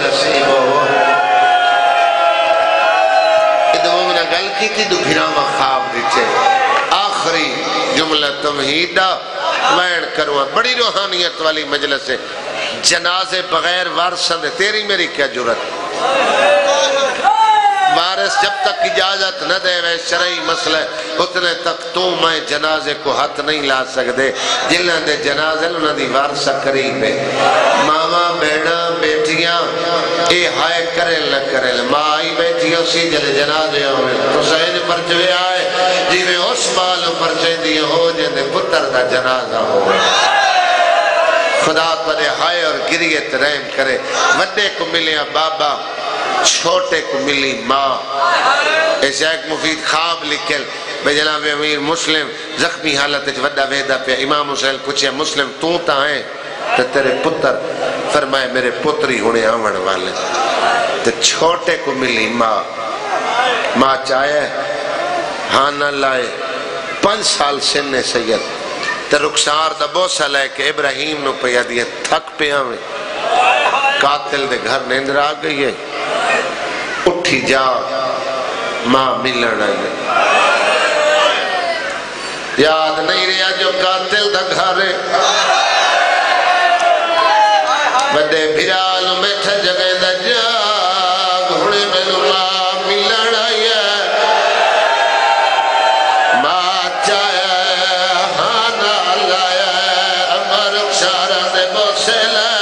نصیب ہو ادوم نے گل کی تھی دو گھراما خواب دیتے آخری جملہ تمہیدہ وین کروا بڑی روحانیت والی مجلس ہے جنازے بغیر وارثاں دے تیری میری کیا جرت وارث جب تک اجازت نہ دے وے شرعی مسئلہ اتنے تک تو میں جنازے کو ہاتھ نہیں لا سکتے جنہاں دے جنازے انہاں دی وارثہ قریب ہے ماما بیڑا بیٹیاں اے ہائے کرے نہ کرے ماں آئی بیٹیاں اسی جلے جنازے ہوئے تو سہج پرچوے آئے جی میں اس مالوں پرچے دیئے ہو جنے پتر دا جنازہ ہوئے خدا ترے ہائے اور گریت رحم کرے وڈے کو ملیا بابا چھوٹے کو ملی ماں ایسے ایک مفید خواب لکھل بے جناب امیر مسلم زخمی حالت وڈا ویدہ پہ امام حسین پوچھے مسلم تو تا ہے تو تیرے پتر فرمائے میرے پتری ہونے آمن والے تو چھوٹے کو ملی ماں چاہے ہاں نہ لائے 5 سال سن سید تو رخسار دا بوسا لائے کہ ابراہیم نو پہ یادی ہے تھک پہ آمیں قاتل دے گھر نیندر آ گئی ہے اٹھی جا ماں ملن آئی یاد نہیں رہا جو قاتل دا گھر ہے بڑے بھرال بیٹھا جگہ دا جاگ ہونے میں ماں ملن آئی ہے ماں چاہے ہاں نہ لایا امر اکشارہ دے بوسے لائے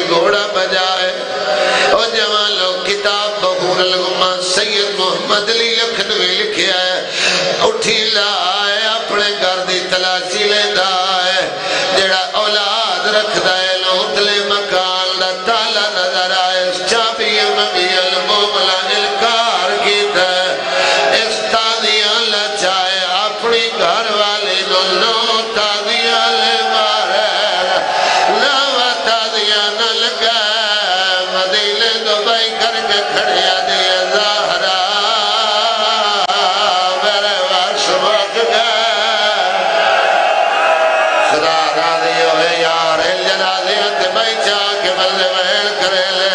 گھوڑا بجائے او جوان لوگ کتاب بخور لگما سید محمد علی لکھنوی لکھیا ہے اٹھی لائے اپنے گردی تلاشی لیندہ ہے جڑا اولاد رکھ دائے لوٹلے مکان دا تالا نظر آئے چابی مبی الموملہ انکار کی ہے اس تادیاں لچائے اپنی گھر والی نو تادیاں لے مارے نو تادیاں نہ لگا مدینے دبائی کر کے کھڑیا دیا زہرا میرے وارش بک گئے خدا راضی ہوئے یار جنازیاں تے بائی چاہ کے بلے ویل کرے لے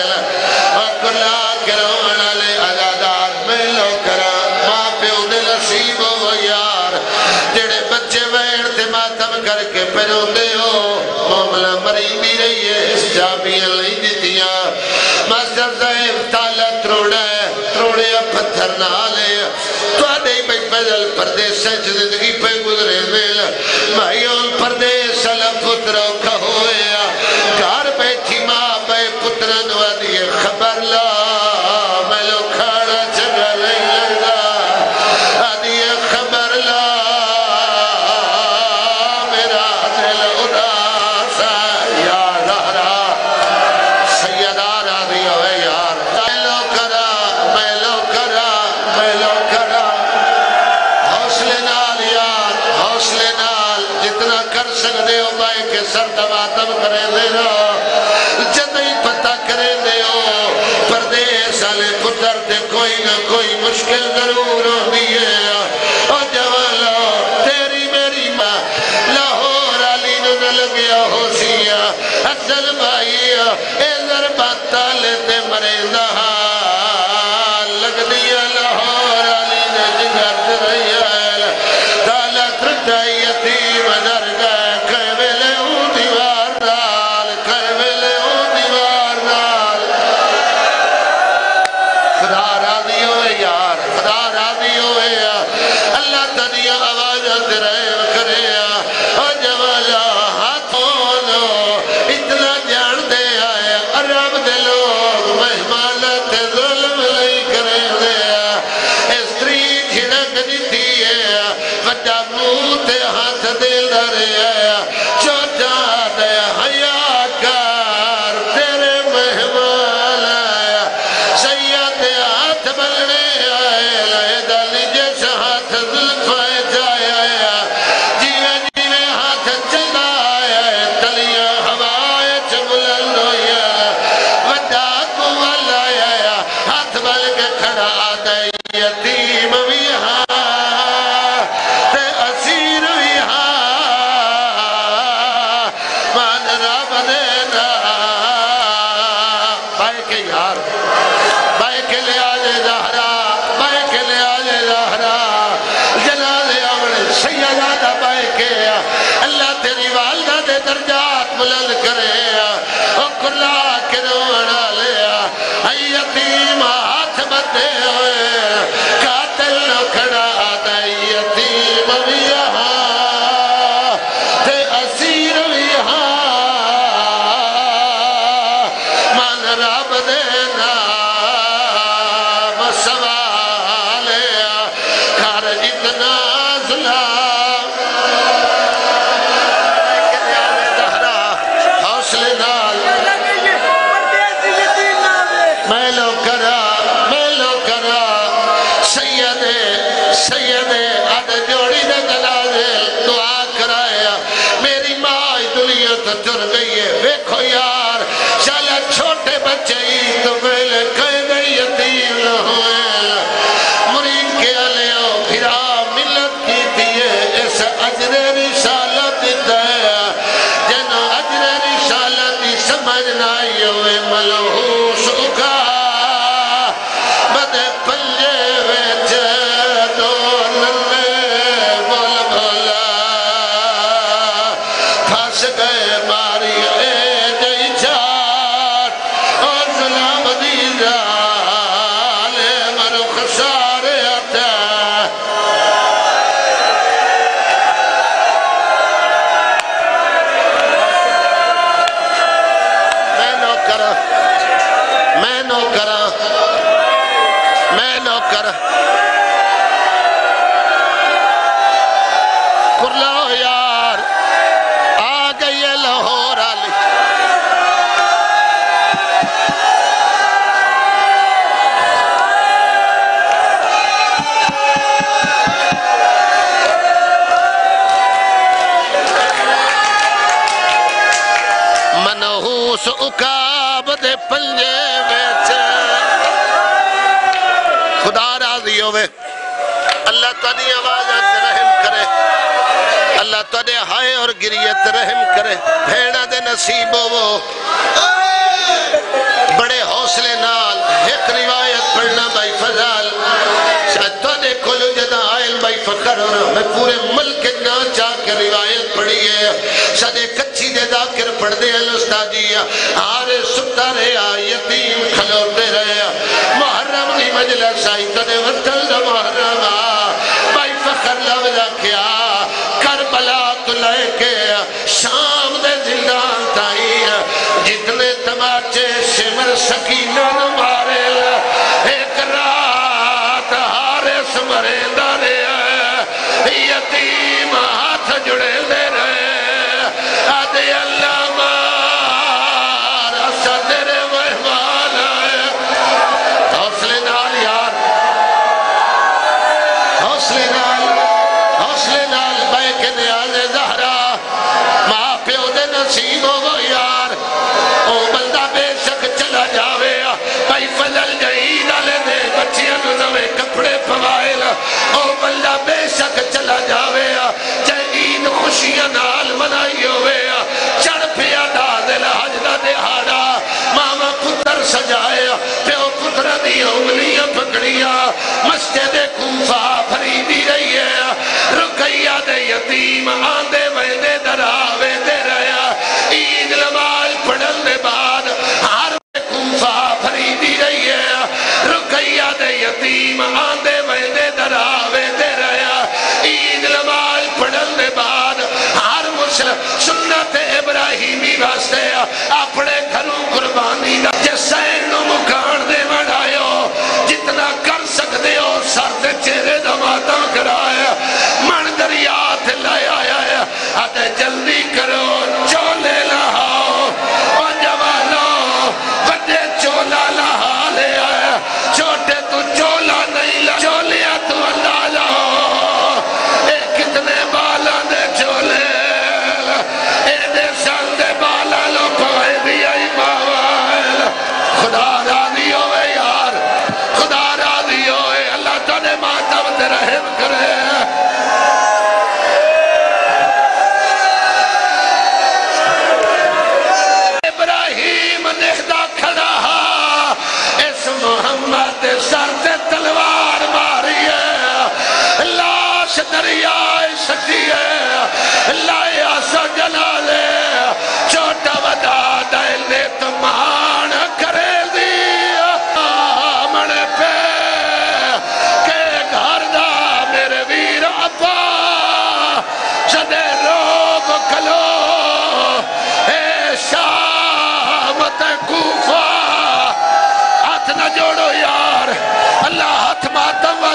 وکلا کرونا لے عزادات میں لو کرا ماں پہ انہیں نصیب ہو یار جڑے بچے ویل تے ماتم کر کے پہنو دے ہو معاملہ مری بھی رہی ہے اس چابیاں لئی دیتیاں ماسٹر صاحب تالا تروڑے پتھر نہ لے تو آدھے بھائی پیدل پردیس سے زندگی پہ گزرے دل بھائیوں پردیس اللہ پتروں کا ہویا گھر بیٹھی ماں بے پترن وادیے خبر لا میں لو کھاڑا جگہ نہیں لگا آدھیے خبر لا میرا دل اداسا یا زہرا سیدہ راضی ہوئے یار میں لو کرا حوصلے نال یار حوصلے نال جتنا کر سکتے ہو بھائی کے سر دماتم کریں دے رہا جتنی پتہ کریں دے ہو پردیس آلے پتر تے کوئی نہ کوئی مشکل ضرور ہوتی ہے اور جوالو تیری میری ماں لاہور علی نہ لگیا ہو سیا حسن بھائی اے ضربات تالے تے مریضہ لگ دیا لاہور علی نے جگر رہی ہے تالا ترٹا یتیم نر گئے کہویلے ہوں دیوار نال کہویلے ہوں دیوار نال خدا راضی ہوئے یار خدا راضی ہوئے یار اللہ تنیا آوازت رہے کرے اور جوالا ہاتھوں اتنا جان دے آئے عرب دلوں درجات بلند کرے کرلا کے رونا لیا یتیم ہاتھ بندے ہوئے قاتل نہ کھڑا آتا یتیم بھی یہاں تے اسیر بھی یہاں من رب دینا سوالے کر اتنا ظلم حوصلے نال میں لو کرا سید عد جوڑی دے جنازے دعا کرایا میری ماں دنیا تو چر گئی ہے ویکھو یار چالا چھوٹے بچے ہی تو میلے کہے گئی یتیم نہ ہوئے مرید کے علیہ پھرا ملت کی دیئے اس عجر رسالت دیا جنہوں عجر رسالت سمجھنا ہوئے ملحوس اکا بدے پلے ویچ دوننے بول بولا پھاس گئے ماری اے جئی چاٹ اور ظلم دیدہ لے مرو خسارے آتا میں نو کرا کرلاؤ یار آ گئی ہے لاہور آلی منحوس اکاب دے پنجے ویچ خدا راضی ہوئے اللہ تنی آوازات رحم کرے اللہ تنی ہائے اور گریت رحم کرے بھیڑا دے نصیب ہو بڑے حوصلے نال ایک روایت پڑھنا بھائی فضال شاید تنی کلو جدہ آئل بھائی فخر اور میں پورے ملک نہ چاہ کے روایت پڑھی ہے شاید ایک اچھی دے ذاکر پڑھ دے الاسطاجی آرے ستا رہے یتیم کھلوتے رہے محرم دی مجلس آئی تنے وطل دا محرم بھائی فخر لفظہ کیا کربلا تو لے کے شام دے زندان تائی جتنے تماچے سمر سکینہ نمارے ایک رات حارس مرے دارے یتیم ہاتھ جڑے دے رہے آدھے اللہ مار اسا تیرے مہمان آئے حوصلے نال یار حوصلے نال بے کے نیاز زہرا ماں پیو دے نصیب ہو یار او بندہ بے شک چلا جاوے بھائی فضل جہی ڈالے دے بچیاں نوے کپڑے پوائل او بندہ بے شک چلا جاوے جائے عید خوشیاں نال منائی ہوئے چڑھ پیا دا دل حج دا دہاڑا ماما پتر سجائے پیو پتر دی انگلیاں پکڑیاں مسجد کوفہ فریدی رہی ہے رکیہ دے یتیم آندے ویدے دراوے دے رہا عید نماز پڑھن دے بعد ہر کوفہ فریدی رہی ہے رکیہ دے یتیم آندے ویدے دراوے دے رہا عید نماز پڑھن دے بعد ہر مسلم سنت ابراہیمی واسطے اپنے گھروں قربانی دا جسین نو مکان دے بڑھائیو جتنا کر سکتے ہو سر دے چہرے دا ماتم کرایا من دریات لائے آیا ہے آدھے جلدی کرو چولے لہاؤ اور جوانوں بڑے چولا لہا لے آیا چھوٹے تو چولا نہیں لہا چولیا تو اندازہ ہو اے کتنے بالا دے چولے اے دے سال دے بالا لو پوائے دیا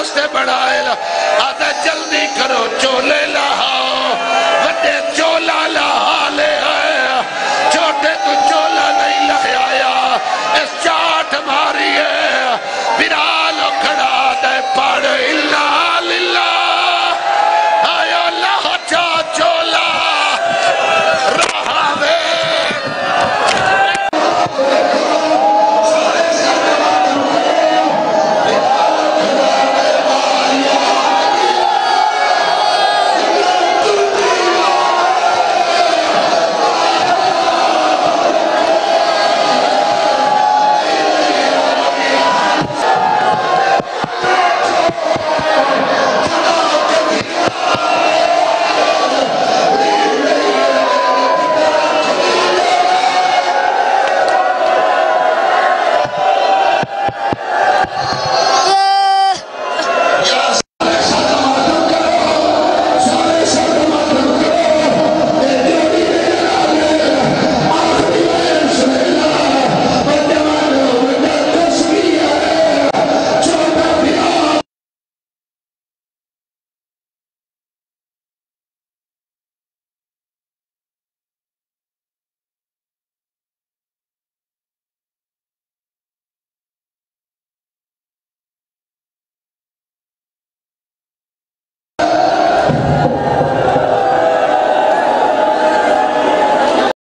واسطے بڑھائے لا آتا جلدی کرو چولے لا